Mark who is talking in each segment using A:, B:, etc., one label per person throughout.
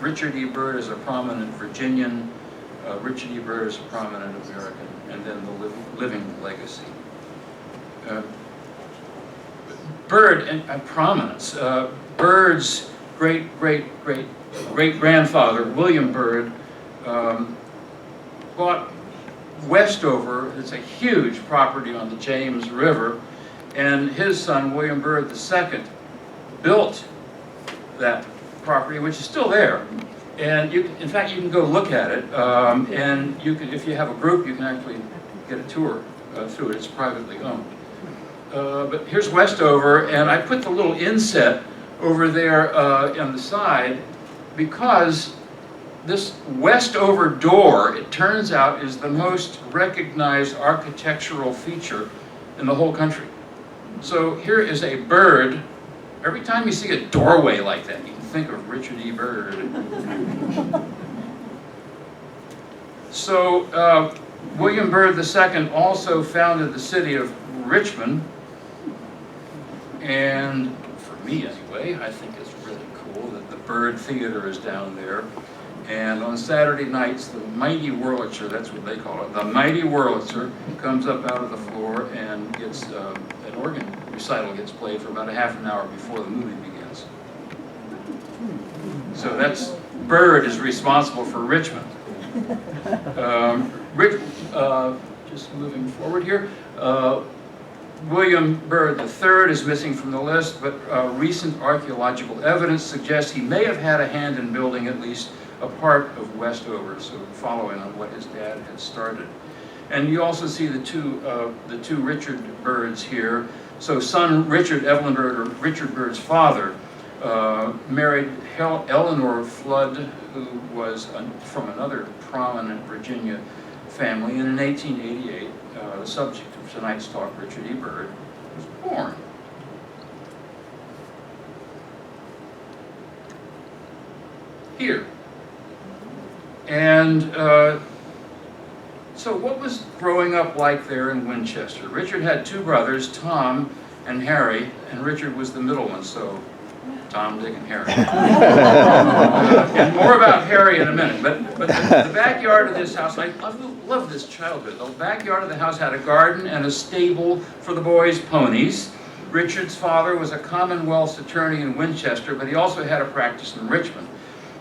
A: Richard E. Byrd is a prominent Virginian, Richard E. Byrd is a prominent American, and then the living legacy. Byrd and prominence. Byrd's great-grandfather, William Byrd, bought Westover. It's a huge property on the James River, and his son, William Byrd II, built that property, which is still there. And in fact, you can go look at it, and you can, if you have a group, you can actually get a tour through it. It's privately owned. But here's Westover, and I put the little inset over there on the side because this Westover door, it turns out, is the most recognized architectural feature in the whole country. So here is a Byrd. Every time you see a doorway like that, you can think of Richard E. Byrd. So William Byrd II also founded the city of Richmond, and for me anyway, I think it's really cool that the Byrd Theater is down there. And on Saturday nights, the mighty Wurlitzer, that's what they call it, the mighty Wurlitzer comes up out of the floor and gets an organ recital gets played for about a half an hour before the movie begins. So that's, Byrd is responsible for Richmond. Just moving forward here, William Byrd III is missing from the list, but recent archaeological evidence suggests he may have had a hand in building at least a part of Westover, so following on what his dad had started. And you also see the two Richard Byrds here. So son Richard, Evelyn Byrd, or Richard Byrd's father, married Eleanor Flood, who was from another prominent Virginia family, and in 1888, the subject of tonight's talk, Richard E. Byrd, was born. Here. And so what was growing up like there in Winchester? Richard had two brothers, Tom and Harry, and Richard was the middle one, so Tom, Dick, and Harry. And more about Harry in a minute, but the backyard of this house, I love this childhood. The backyard of the house had a garden and a stable for the boys' ponies. Richard's father was a Commonwealth's attorney in Winchester, but he also had a practice in Richmond.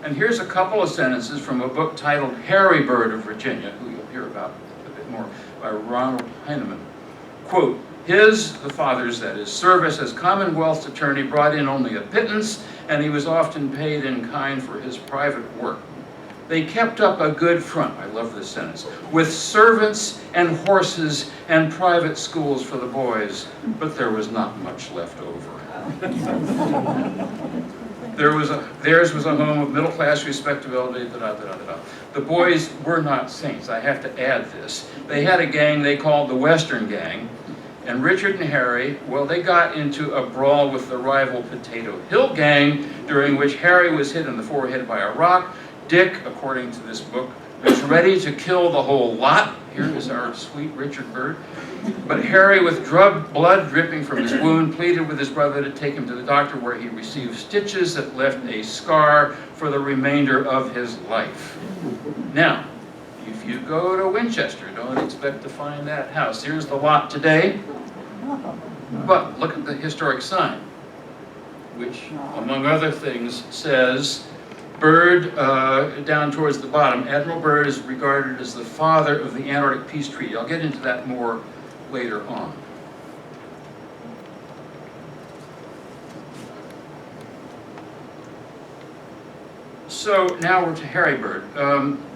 A: And here's a couple of sentences from a book titled Harry Byrd of Virginia, who you'll hear about a bit more, by Ronald Heinemann. Quote, the father's, that is, service as Commonwealth's attorney brought in only a pittance, and he was often paid in kind for his private work. They kept up a good front, I love this sentence, with servants and horses and private schools for the boys, but there was not much left over. Theirs was a home of middle-class respectability, da-da-da-da-da. The boys were not saints, I have to add this. They had a gang they called the Western Gang, and Richard and Harry, well, they got into a brawl with the rival Potato Hill Gang, during which Harry was hit in the forehead by a rock. Dick, according to this book, was ready to kill the whole lot. Here is our sweet Richard Byrd. But Harry, with blood dripping from his wound, pleaded with his brother to take him to the doctor, where he received stitches that left a scar for the remainder of his life. Now, if you go to Winchester, don't expect to find that house. Here's the lot today. But look at the historic sign, which, among other things, says, Byrd, down towards the bottom, Admiral Byrd is regarded as the father of the Antarctic Peace Treaty. I'll get into that more later on. So now we're to Harry Byrd.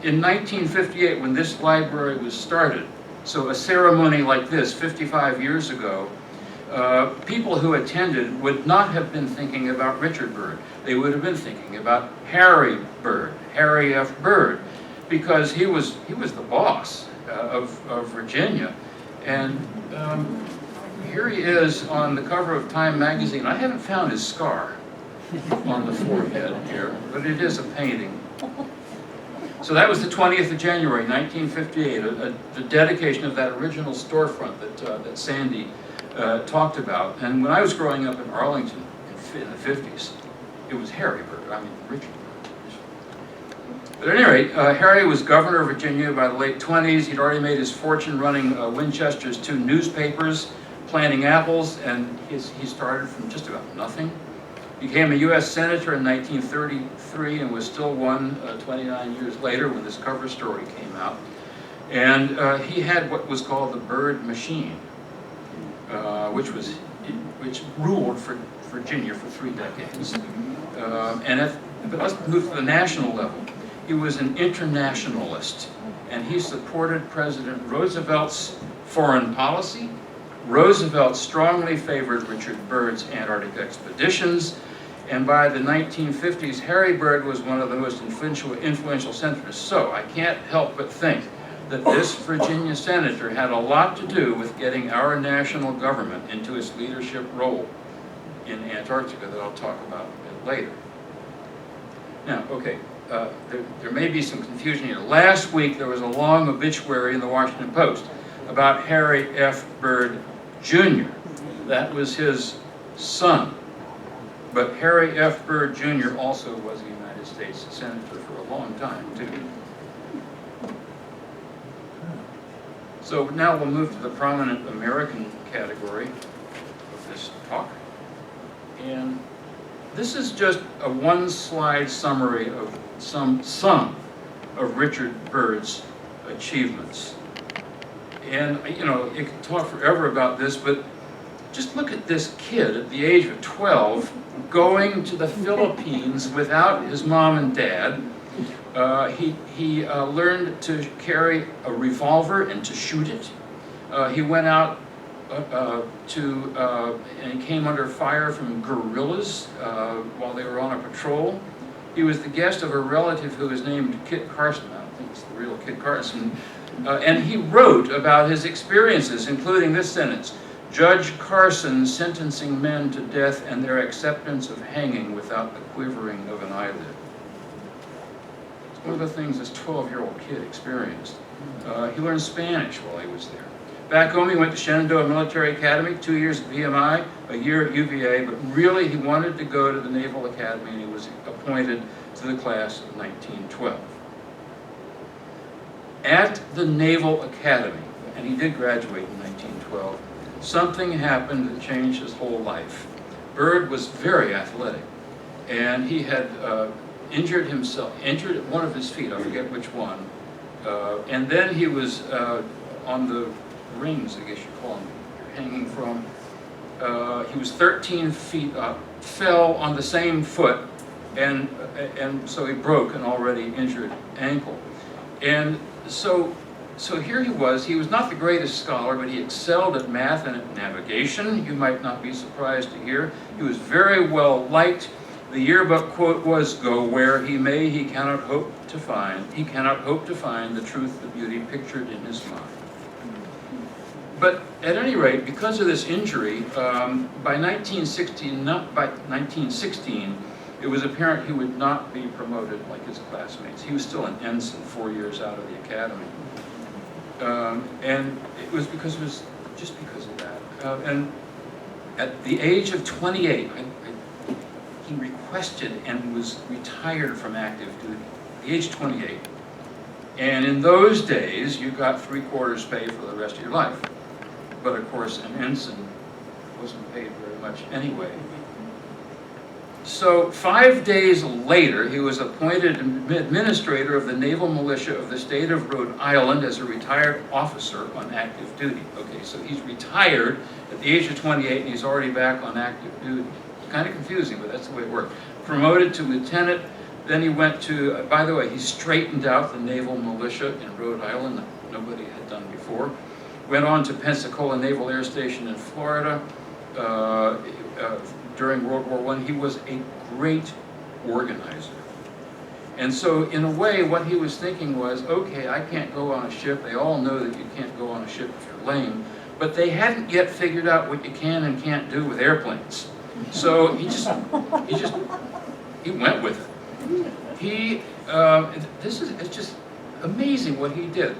A: In 1958, when this library was started, so a ceremony like this 55 years ago, people who attended would not have been thinking about Richard Byrd. They would have been thinking about Harry Byrd, Harry F. Byrd, because he was the boss of Virginia. And here he is on the cover of Time magazine. I haven't found his scar on the forehead here, but it is a painting. So that was the 20th of January, 1958, the dedication of that original storefront that Sandy talked about. And when I was growing up in Arlington in the 50s, it was Harry Byrd, I mean Richard Byrd. But at any rate, Harry was governor of Virginia by the late 20s. He'd already made his fortune running Winchester's 2 newspapers, planting apples, and he started from just about nothing. Became a U.S. Senator in 1933 and was still one 29 years later when this cover story came out. And he had what was called the Byrd machine, which ruled for Virginia for 3 decades. But let's move to the national level. He was an internationalist, and he supported President Roosevelt's foreign policy. Roosevelt strongly favored Richard Byrd's Antarctic expeditions, and by the 1950s, Harry Byrd was one of the most influential senators. So I can't help but think that this Virginia senator had a lot to do with getting our national government into its leadership role in Antarctica that I'll talk about a bit later. Now, okay, there may be some confusion here. Last week there was a long obituary in the Washington Post about Harry F. Byrd, Jr. That was his son. But Harry F. Byrd, Jr. also was a United States Senator for a long time, too. So now we'll move to the prominent American category of this talk. And this is just a one-slide summary of some of Richard Byrd's achievements. And, you know, you can talk forever about this, but just look at this kid at the age of 12 going to the Philippines without his mom and dad. He learned to carry a revolver and to shoot it. He went out and came under fire from guerrillas while they were on a patrol. He was the guest of a relative who was named Kit Carson. I don't think it's the real Kit Carson. And he wrote about his experiences, including this sentence: Judge Carson sentencing men to death and their acceptance of hanging without the quivering of an eyelid. It's one of the things this 12-year-old kid experienced. He learned Spanish while he was there. Back home, he went to Shenandoah Military Academy, 2 years at VMI, a year at UVA, but really he wanted to go to the Naval Academy, and he was appointed to the class of 1912. At the Naval Academy, and he did graduate in 1912, something happened that changed his whole life. Byrd was very athletic, and he had injured one of his feet, I forget which one, and then he was on the rings, I guess you call them, you're hanging from. He was 13 feet up, fell on the same foot, and so he broke an already injured ankle. And so here he was not the greatest scholar, but he excelled at math and at navigation. You might not be surprised to hear. He was very well liked. The yearbook quote was, "Go where he may, he cannot hope to find the truth, the beauty pictured in his mind." But at any rate, because of this injury, by 1916, it was apparent he would not be promoted like his classmates. He was still an ensign 4 years out of the academy. And it was because of that. And at the age of 28, he requested and was retired from active duty. At the age of 28. And in those days, you got 3/4 pay for the rest of your life. But of course, an ensign wasn't paid very much anyway. So 5 days later, he was appointed administrator of the Naval Militia of the state of Rhode Island as a retired officer on active duty. Okay, so he's retired at the age of 28 and he's already back on active duty. It's kind of confusing, but that's the way it worked. Promoted to lieutenant, then he went to, by the way, he straightened out the Naval Militia in Rhode Island that nobody had done before. Went on to Pensacola Naval Air Station in Florida. During World War I, he was a great organizer. And so in a way, what he was thinking was, okay, I can't go on a ship. They all know that you can't go on a ship if you're lame. But they hadn't yet figured out what you can and can't do with airplanes. So he went with it. It's just amazing what he did.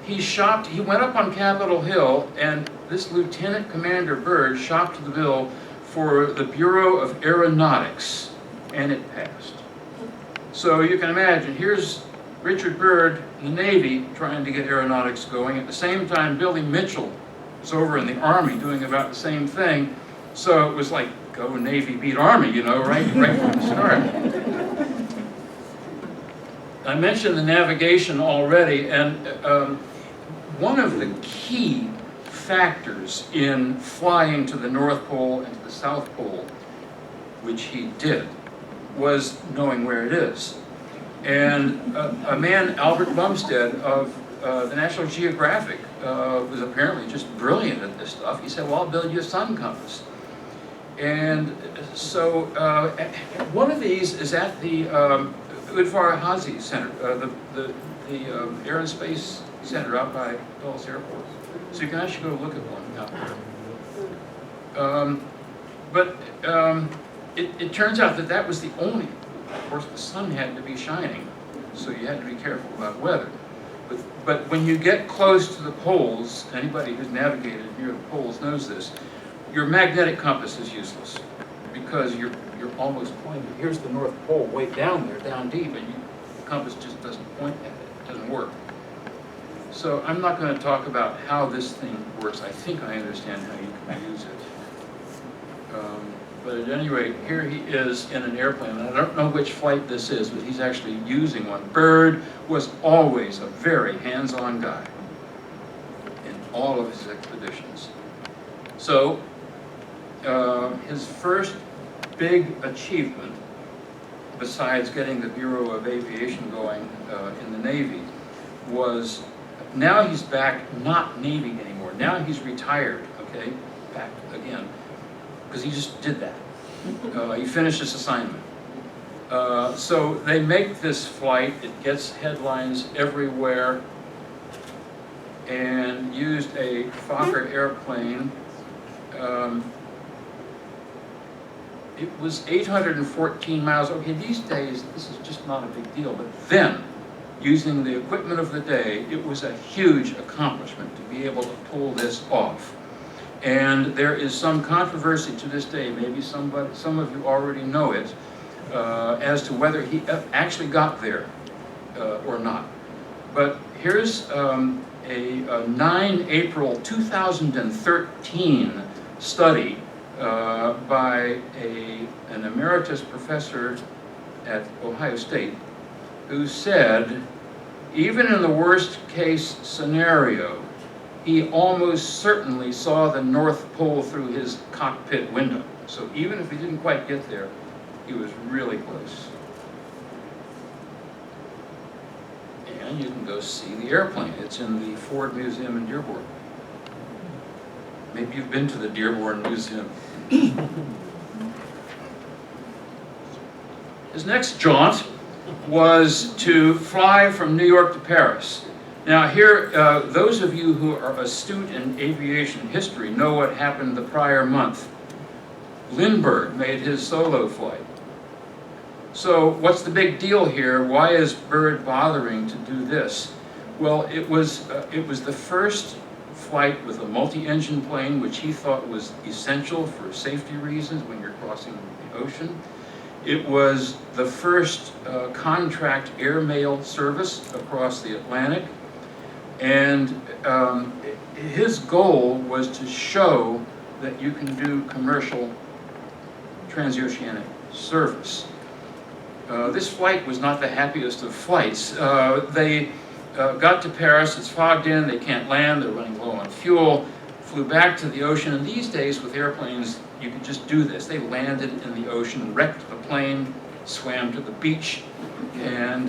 A: He went up on Capitol Hill, and this Lieutenant Commander Byrd shopped the bill for the Bureau of Aeronautics, and it passed. So you can imagine, here's Richard Byrd in the Navy trying to get aeronautics going. At the same time, Billy Mitchell was over in the Army doing about the same thing. So it was like, go Navy, beat Army, you know, right from the start. I mentioned the navigation already, and one of the key factors in flying to the North Pole and to the South Pole, which he did, was knowing where it is. And a man, Albert Bumstead of the National Geographic, was apparently just brilliant at this stuff. He said, well, I'll build you a sun compass. And so one of these is at the Udvar Hazy Center, the Air and Space Center out by Dulles Airport. So you can actually go look at one out there. It turns out that that was the only, of course the sun had to be shining, so you had to be careful about weather. But when you get close to the poles, anybody who's navigated near the poles knows this, your magnetic compass is useless because you're almost pointing. Here's the North Pole way down there, down deep, and the compass just doesn't point at it. It doesn't work. So I'm not going to talk about how this thing works. I think I understand how you can use it. But at any rate, here he is in an airplane. I don't know which flight this is, but he's actually using one. Byrd was always a very hands-on guy in all of his expeditions. So his first big achievement, besides getting the Bureau of Aviation going in the Navy, was now he's back not Navy anymore. Now he's retired, okay, back again, because he just did that. He finished his assignment. So they make this flight, it gets headlines everywhere, and used a Fokker airplane. It was 814 miles. Okay, these days, this is just not a big deal, but then, using the equipment of the day, it was a huge accomplishment to be able to pull this off. And there is some controversy to this day, maybe some of you already know it, as to whether he actually got there or not. But here's a 9 April 2013 study by an emeritus professor at Ohio State, who said, even in the worst case scenario, he almost certainly saw the North Pole through his cockpit window. So even if he didn't quite get there, he was really close. And you can go see the airplane. It's in the Ford Museum in Dearborn. Maybe you've been to the Dearborn Museum. His next jaunt was to fly from New York to Paris. Now here, those of you who are astute in aviation history know what happened the prior month. Lindbergh made his solo flight. So what's the big deal here? Why is Byrd bothering to do this? Well, it was the first flight with a multi-engine plane, which he thought was essential for safety reasons when you're crossing the ocean. It was the first contract airmail service across the Atlantic. And his goal was to show that you can do commercial transoceanic service. This flight was not the happiest of flights. They got to Paris, it's fogged in, they can't land, they're running low on fuel, flew back to the ocean, and these days with airplanes, you could just do this. They landed in the ocean, wrecked the plane, swam to the beach, and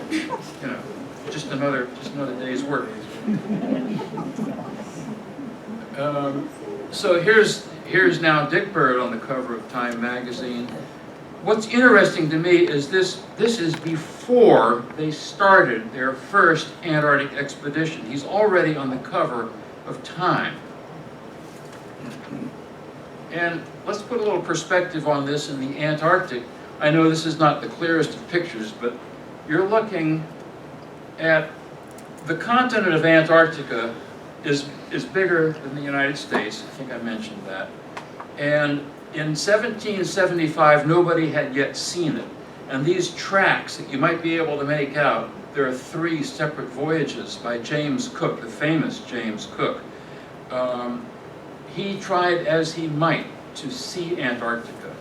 A: you know, just another day's work. So here's now Dick Byrd on the cover of Time magazine. What's interesting to me is this is before they started their first Antarctic expedition. He's already on the cover of Time. And let's put a little perspective on this in the Antarctic. I know this is not the clearest of pictures, but you're looking at the continent of Antarctica is bigger than the United States. I think I mentioned that. And in 1775, nobody had yet seen it. And these tracks that you might be able to make out, there are 3 separate voyages by James Cook, the famous James Cook. He tried as he might to see Antarctica.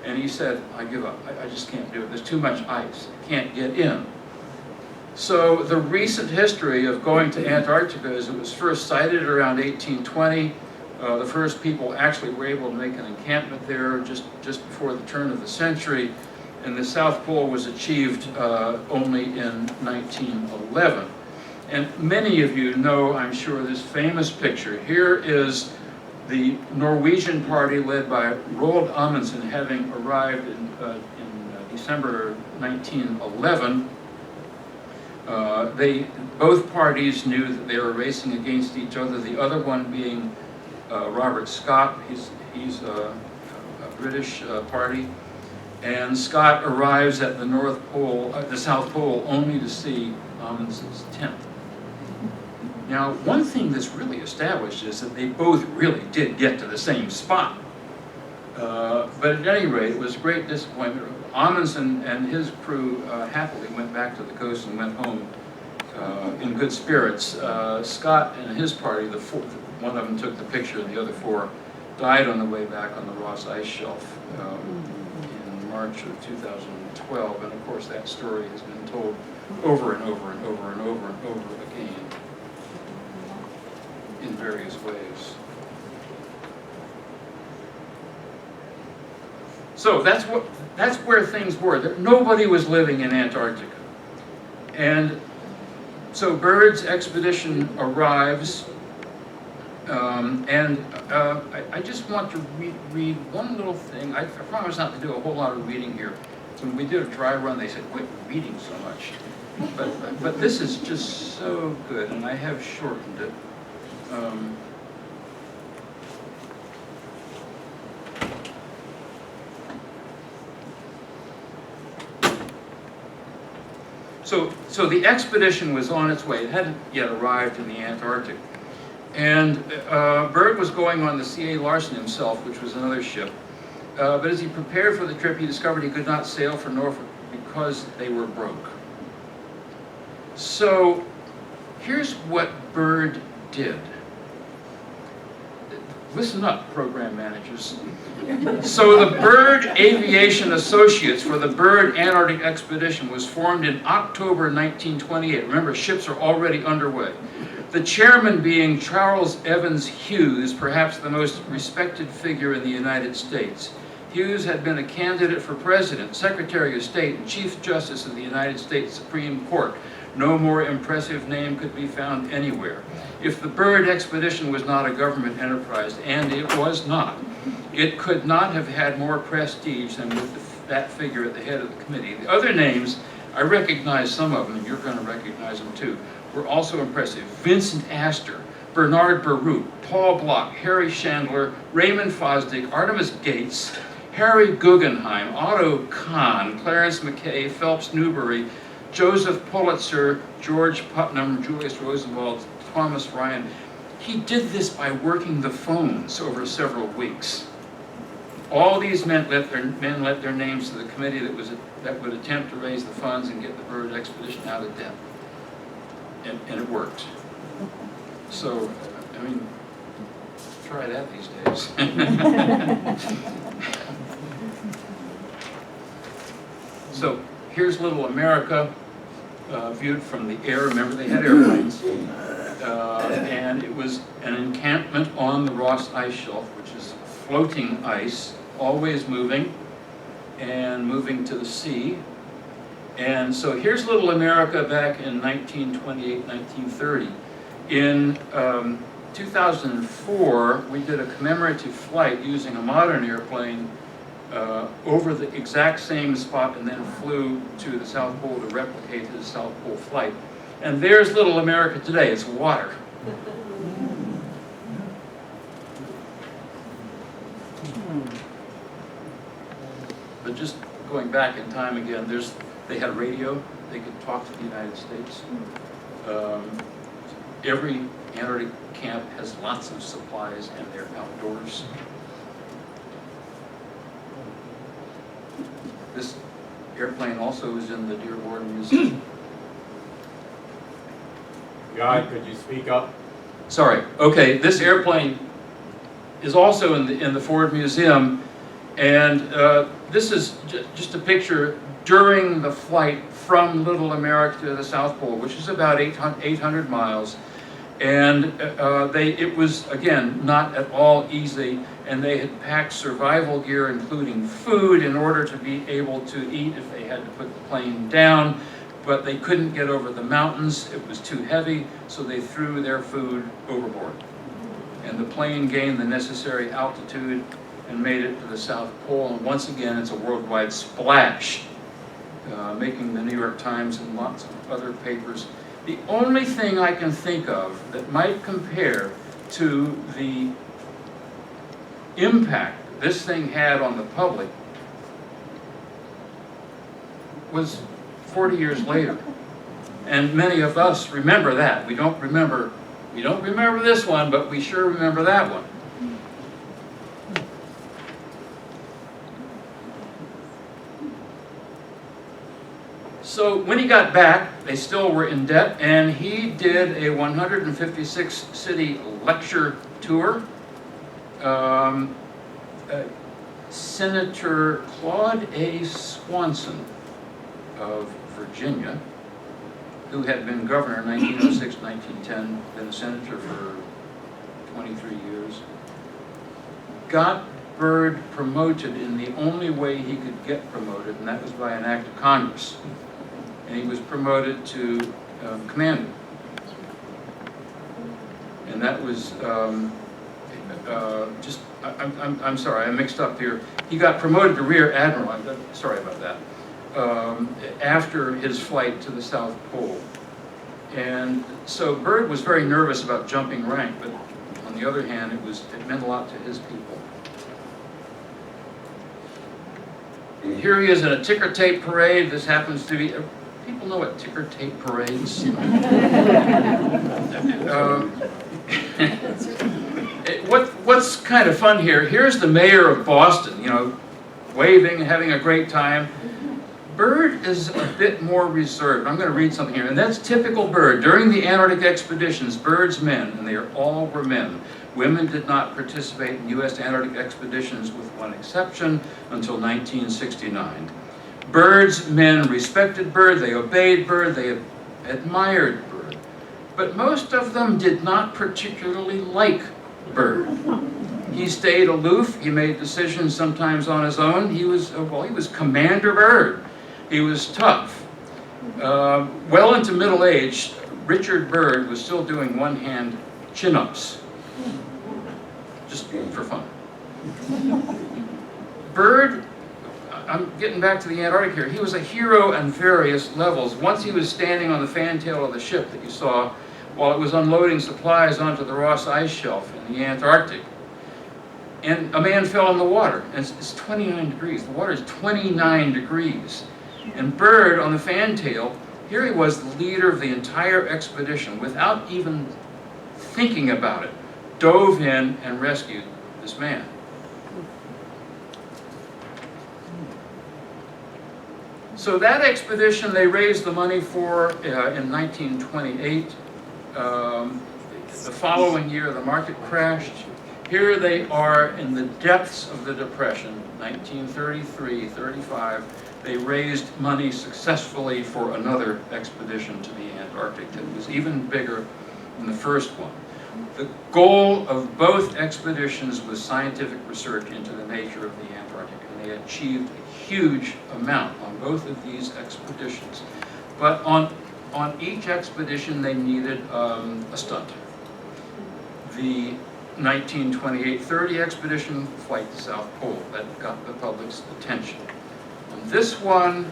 A: And he said, I give up, I just can't do it. There's too much ice, I can't get in. So the recent history of going to Antarctica is it was first sighted around 1820. The first people actually were able to make an encampment there just before the turn of the century. And the South Pole was achieved only in 1911. And many of you know, I'm sure, this famous picture. Here is the Norwegian party led by Roald Amundsen, having arrived in December 1911. Both parties knew that they were racing against each other, the other one being Robert Scott. He's a British party. And Scott arrives at the North Pole, the South Pole, only to see Amundsen's tent. Now, one thing that's really established is that they both really did get to the same spot. But at any rate, it was a great disappointment. Amundsen and his crew happily went back to the coast and went home in good spirits. Scott and his party, one of them took the picture, and the other 4 died on the way back on the Ross Ice Shelf in March of 2012. And of course, that story has been told over and over and over and over and over again in various ways. So that's where things were. Nobody was living in Antarctica. And so Byrd's expedition arrives, and I just want to read one little thing. I promise not to do a whole lot of reading here. When we did a dry run, they said, quit reading so much. But this is just so good, and I have shortened it. So the expedition was on its way. It hadn't yet arrived in the Antarctic. And Byrd was going on the C.A. Larsen himself, which was another ship. But as he prepared for the trip, he discovered he could not sail for Norfolk because they were broke. So here's what Byrd did. Listen up, program managers. So the Byrd Aviation Associates for the Byrd Antarctic Expedition was formed in October 1928. Remember, ships are already underway. The chairman being Charles Evans Hughes, perhaps the most respected figure in the United States. Hughes had been a candidate for president, secretary of state, and chief justice of the United States Supreme Court. No more impressive name could be found anywhere. If the Byrd expedition was not a government enterprise, and it was not, it could not have had more prestige than with that figure at the head of the committee. The other names, I recognize some of them, and you're going to recognize them too, were also impressive. Vincent Astor, Bernard Baruch, Paul Bloch, Harry Chandler, Raymond Fosdick, Artemus Gates, Harry Guggenheim, Otto Kahn, Clarence Mackay, Phelps Newbery, Joseph Pulitzer, George Putnam, Julius Rosenwald, Thomas Ryan. He did this by working the phones over several weeks. All these men let their names to the committee that would attempt to raise the funds and get the Byrd expedition out of debt. And it worked. So, I mean, try that these days. So, here's Little America, viewed from the air. Remember, they had airplanes. And it was an encampment on the Ross Ice Shelf, which is floating ice, always moving, and moving to the sea. And so here's Little America back in 1928, 1930. In 2004, we did a commemorative flight using a modern airplane over the exact same spot, and then flew to the South Pole to replicate his South Pole flight. And there's Little America today. It's water. But just going back in time again, they had radio. They could talk to the United States. Every Antarctic camp has lots of supplies, and they're outdoors. airplane also is in the Dearborn Museum.
B: Guy, could you speak up?
A: Sorry. Okay, this airplane is also in the Ford Museum, and this is just a picture during the flight from Little America to the South Pole, which is about 800 miles. And it was, again, not at all easy, and they had packed survival gear, including food, in order to be able to eat if they had to put the plane down. But they couldn't get over the mountains. It was too heavy, so they threw their food overboard. And the plane gained the necessary altitude and made it to the South Pole. And once again, it's a worldwide splash, making the New York Times and lots of other papers. The only thing I can think of that might compare to the impact this thing had on the public was 40 years later. And many of us remember that. We don't remember this one, but we sure remember that one. So when he got back, they still were in debt, and he did a 156-city lecture tour. Senator Claude A. Swanson of Virginia, who had been governor in 1906-1910, been a senator for 23 years, got Byrd promoted in the only way he could get promoted, and that was by an act of Congress. And he was promoted to commander. And that was I'm sorry, I mixed up here. He got promoted to rear admiral. I'm sorry about that. After his flight to the South Pole. And so Byrd was very nervous about jumping rank, but on the other hand, it meant a lot to his people. Here he is in a ticker tape parade. This happens to be, people know what ticker tape parades? What's kind of fun here, here's the mayor of Boston, you know, waving, having a great time. Byrd is a bit more reserved. I'm going to read something here, and that's typical Byrd. During the Antarctic expeditions, Byrd's men, and they all were men, women did not participate in U.S. Antarctic expeditions with one exception until 1969. Byrd's men respected Byrd, they obeyed Byrd, they admired Byrd, but most of them did not particularly like Byrd. He stayed aloof, he made decisions sometimes on his own. He was Commander Byrd. He was tough. Well into middle age, Richard Byrd was still doing one-hand chin-ups, just for fun. Byrd, I'm getting back to the Antarctic here, he was a hero on various levels. Once he was standing on the fantail of the ship that you saw while it was unloading supplies onto the Ross Ice Shelf in the Antarctic. And a man fell in the water, and it's 29 degrees. The water is 29 degrees. And Byrd, on the fantail, here he was the leader of the entire expedition, without even thinking about it, dove in and rescued this man. So that expedition they raised the money for in 1928. The following year, the market crashed. Here they are in the depths of the Depression, 1933-35. They raised money successfully for another expedition to the Antarctic that was even bigger than the first one. The goal of both expeditions was scientific research into the nature of the Antarctic, and they achieved a huge amount on both of these expeditions. But on each expedition, they needed a stunt. The 1928-30 expedition, flight to South Pole, that got the public's attention. On this one,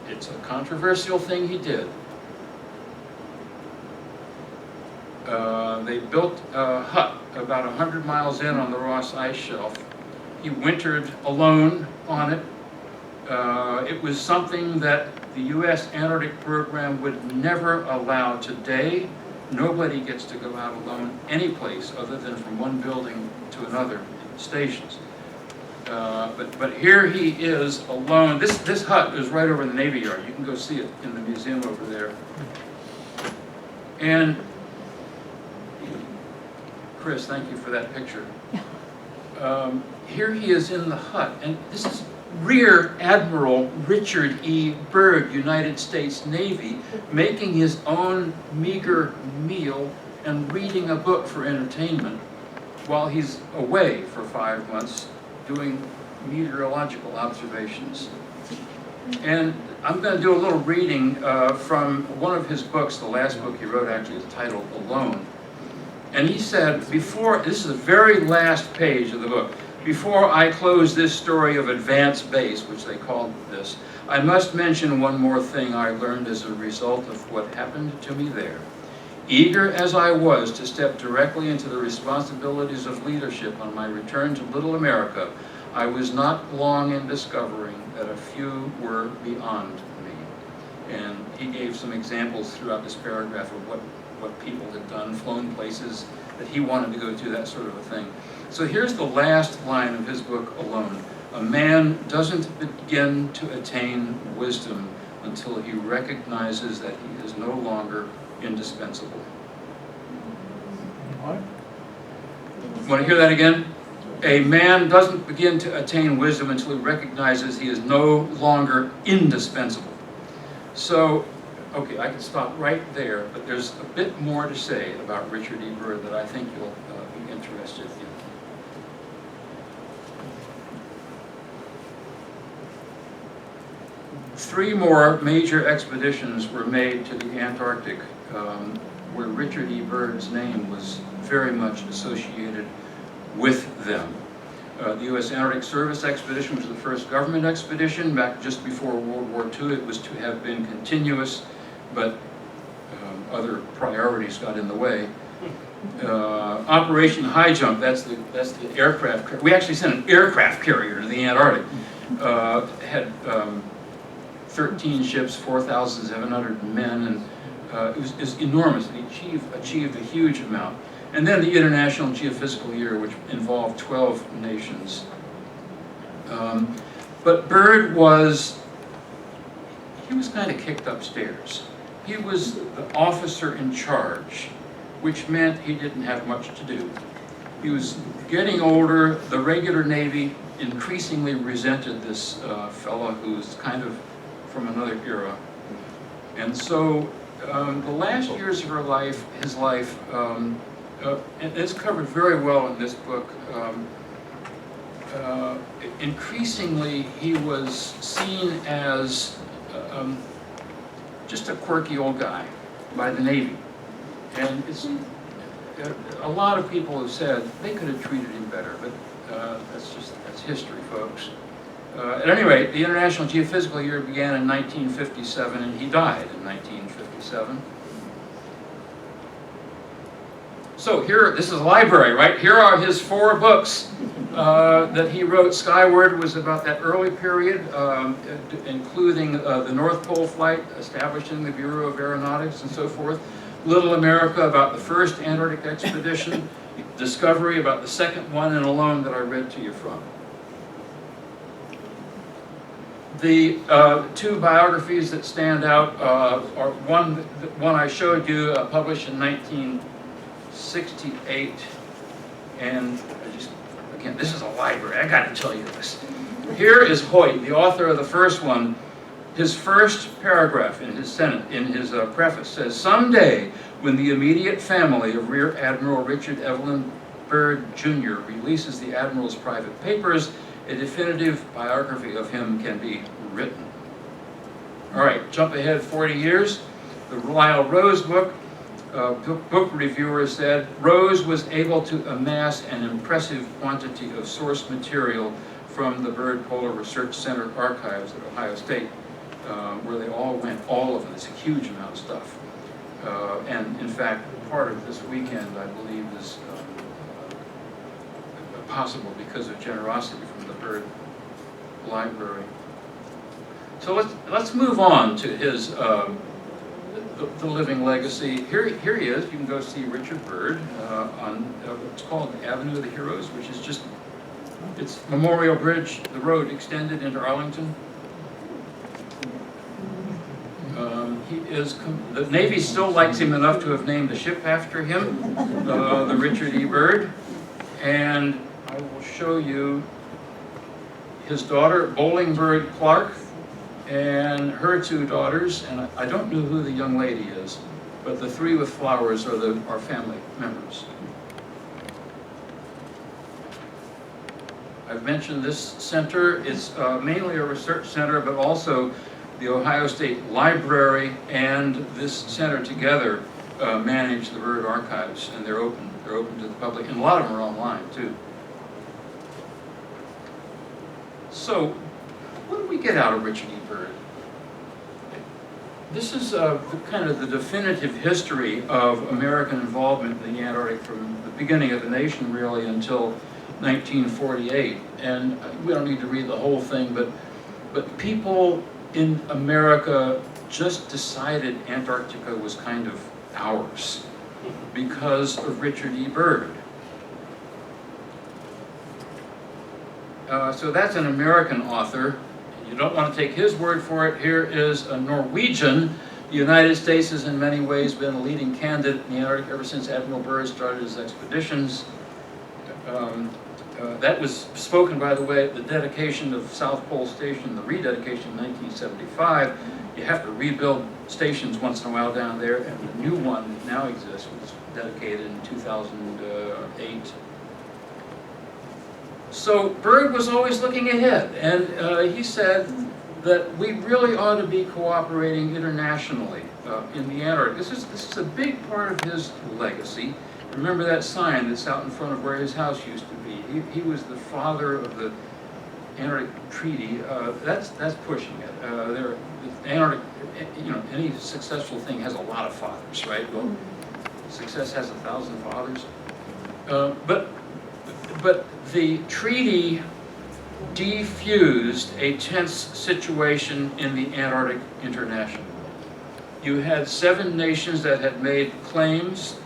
A: it's a controversial thing he did. They built a hut about 100 miles in on the Ross Ice Shelf. He wintered alone on it. It was something that the U.S. Antarctic program would never allow today. Nobody gets to go out alone any place other than from one building to another stations. But here he is alone. This hut is right over in the Navy Yard. You can go see it in the museum over there. And Chris, thank you for that picture. Here he is in the hut, and this is Rear Admiral Richard E. Byrd, United States Navy, making his own meager meal and reading a book for entertainment while he's away for 5 months doing meteorological observations. And I'm going to do a little reading from one of his books. The last book he wrote actually is titled Alone. And he said, this is the very last page of the book, "Before I close this story of Advanced Base," which they called this, "I must mention one more thing I learned as a result of what happened to me there. Eager as I was to step directly into the responsibilities of leadership on my return to Little America, I was not long in discovering that a few were beyond me." And he gave some examples throughout this paragraph of what people had done, flown places that he wanted to go to, that sort of a thing. So here's the last line of his book, Alone. "A man doesn't begin to attain wisdom until he recognizes that he is no longer indispensable."
C: What?
A: Want to hear that again? A man doesn't begin to attain wisdom until he recognizes he is no longer indispensable. So, okay, I can stop right there, but there's a bit more to say about Richard E. Byrd that I think you'll be interested in. Three more major expeditions were made to the Antarctic, where Richard E. Byrd's name was very much associated with them. The U.S. Antarctic Service expedition was the first government expedition back just before World War II. It was to have been continuous, but other priorities got in the way. Operation High Jump, that's the aircraft. We actually sent an aircraft carrier to the Antarctic. Had 13 ships, 4,700 men, and it was enormous. It achieved a huge amount. And then the International Geophysical Year, which involved 12 nations. But Byrd was kind of kicked upstairs. He was the officer in charge, which meant he didn't have much to do. He was getting older. The regular Navy increasingly resented this fellow who was kind of from another era. And so the last years of his life, and it's covered very well in this book, increasingly he was seen as just a quirky old guy by the Navy. And a lot of people have said they could have treated him better, but that's history, folks. At any rate, the International Geophysical Year began in 1957, and he died in 1957. So this is a library, right? Here are his 4 books that he wrote. Skyward was about that early period, including the North Pole flight, establishing the Bureau of Aeronautics and so forth. Little America, about the first Antarctic expedition. Discovery, about the second one, and Alone that I read to you from. The 2 biographies that stand out are one I showed you, published in 1968, and again, this is a library, I gotta tell you this. Here is Hoyt, the author of the first one. His first paragraph in his preface says, "Someday, when the immediate family of Rear Admiral Richard Evelyn Byrd, Jr. releases the Admiral's private papers, a definitive biography of him can be written." All right, jump ahead 40 years. The Lyle Rose book. Book reviewer said, "Rose was able to amass an impressive quantity of source material from the Byrd Polar Research Center archives at Ohio State, where they all went, all of them. It's a huge amount of stuff. And in fact, part of this weekend, I believe, is possible because of generosity from the Byrd Library. So let's move on to his the living legacy. Here he is. You can go see Richard Byrd on what's called the Avenue of the Heroes, which is just It's Memorial Bridge, the road extended into Arlington. The Navy still likes him enough to have named the ship after him, the Richard E. Byrd. And I will show you his daughter, Bolingbird Clark, and her two daughters, and I don't know who the young lady is, but the three with flowers are our family members. I've mentioned this center. It's mainly a research center, but also the Ohio State Library and this center together manage the Byrd archives, and they're open to the public, and a lot of them are online too. So, what do we get out of Richard E. Byrd? This is kind of the definitive history of American involvement in the Antarctic from the beginning of the nation, really, until 1948. And we don't need to read the whole thing, but people in America just decided Antarctica was kind of ours because of Richard E. Byrd. So that's an American author. You don't want to take his word for it. Here is a Norwegian. The United States has in many ways been a leading candidate in the Antarctic ever since Admiral Byrd started his expeditions. That was spoken, by the way, at the dedication of South Pole Station, the rededication in 1975. You have to rebuild stations once in a while down there, and the new one that now exists was dedicated in 2008. So Byrd was always looking ahead, and he said that we really ought to be cooperating internationally in the Antarctic. This is a big part of his legacy. Remember that sign that's out in front of where his house used to be? He was the father of the Antarctic Treaty. That's pushing it. The Antarctic, any successful thing has a lot of fathers, right? Well, success has 1,000 fathers. But the treaty defused a tense situation in the Antarctic International. You had 7 nations that had made claims.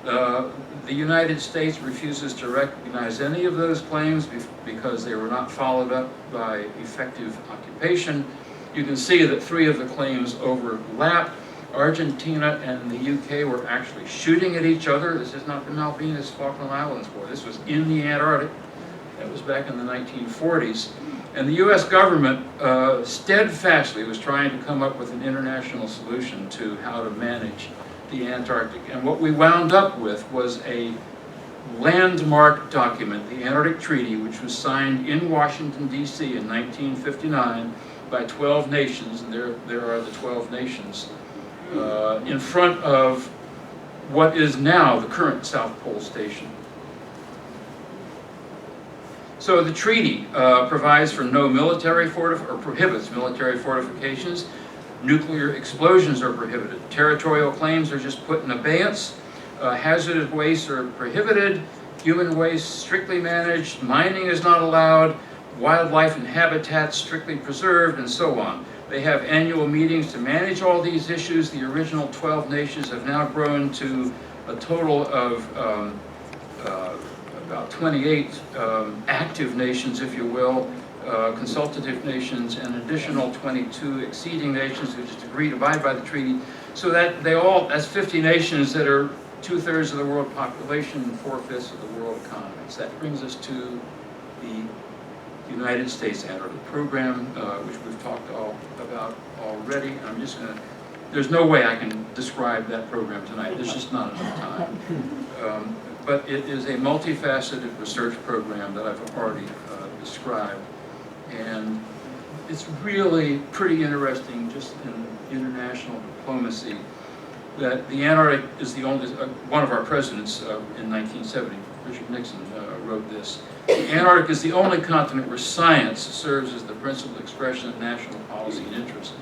A: The United States refuses to recognize any of those claims because they were not followed up by effective occupation. You can see that 3 of the claims overlap. Argentina and the UK were actually shooting at each other. This is not the Malvinas Falkland Islands War. This was in the Antarctic. That was back in the 1940s. And the US government steadfastly was trying to come up with an international solution to how to manage the Antarctic. And what we wound up with was a landmark document, the Antarctic Treaty, which was signed in Washington, D.C. in 1959 by 12 nations, and there are the 12 nations, in front of what is now the current South Pole Station. So the treaty provides for no military or prohibits military fortifications. Nuclear explosions are prohibited. Territorial claims are just put in abeyance. Hazardous wastes are prohibited. Human waste strictly managed. Mining is not allowed. Wildlife and habitats strictly preserved, and so on. They have annual meetings to manage all these issues. The original 12 nations have now grown to a total of about 28 active nations, if you will, consultative nations, and additional 22 exceeding nations who just agree to abide by the treaty. So that that's 50 nations that are 2/3 of the world population and 4/5 of the world economy. So that brings us to the United States Antarctic Program, which we've talked about already. I'm just going to, there's no way I can describe that program tonight. There's just not enough time. But it is a multifaceted research program that I've already described. And it's really pretty interesting just in international diplomacy that the Antarctic is the only, one of our presidents in 1970, Richard Nixon, wrote this. The Antarctic is the only continent where science serves as the principal expression of national policy and interest.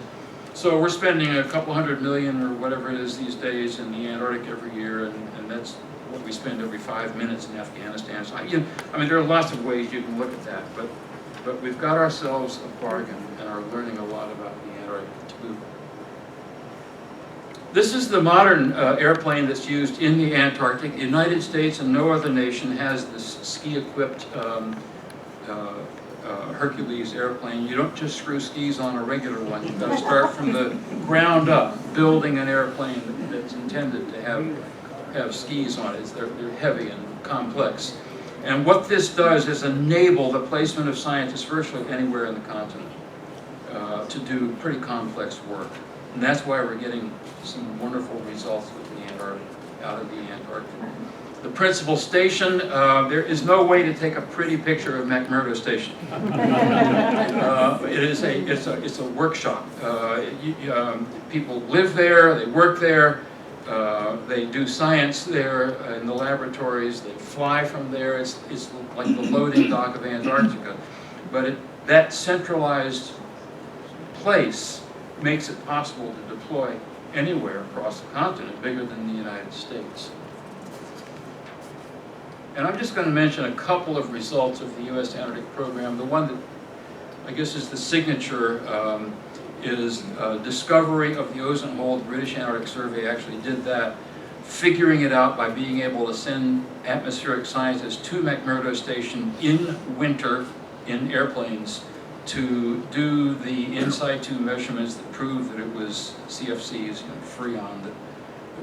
A: So we're spending a couple $100 million or whatever it is these days in the Antarctic every year, and that's what we spend every 5 minutes in Afghanistan. So I mean, there are lots of ways you can look at that, but we've got ourselves a bargain and are learning a lot about the Antarctic too. This is the modern airplane that's used in the Antarctic. The United States and no other nation has this ski-equipped Hercules airplane, you don't just screw skis on a regular one. You've got to start from the ground up, building an airplane that's intended to have skis on it. They're heavy and complex. And what this does is enable the placement of scientists virtually anywhere in the continent to do pretty complex work. And that's why we're getting some wonderful results with the Antarctic, out of the Antarctic. The principal station, there is no way to take a pretty picture of McMurdo Station. It's a workshop. People live there, they work there, they do science there in the laboratories, they fly from there. It's like the loading dock of Antarctica. But that centralized place makes it possible to deploy anywhere across the continent, bigger than the United States. And I'm just going to mention a couple of results of the U.S. Antarctic program. The one that I guess is the signature is discovery of the ozone hole. The British Antarctic Survey actually did that, figuring it out by being able to send atmospheric scientists to McMurdo Station in winter in airplanes to do the in situ measurements that proved that it was CFCs, Freon, that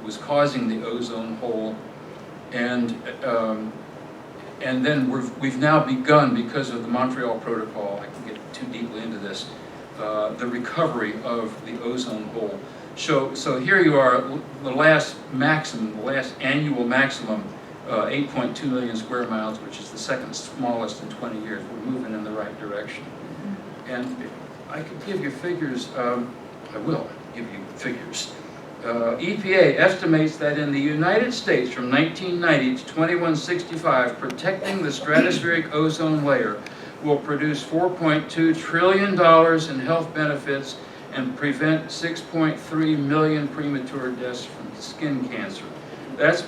A: was causing the ozone hole. And then we've now begun, because of the Montreal Protocol, I can get too deeply into this, the recovery of the ozone hole. So here you are, the last maximum, the last annual maximum, 8.2 million square miles, which is the second smallest in 20 years. We're moving in the right direction. And I could give you figures, I will give you figures. EPA estimates that in the United States from 1990 to 2165, protecting the stratospheric ozone layer will produce $4.2 trillion in health benefits and prevent 6.3 million premature deaths from skin cancer. That's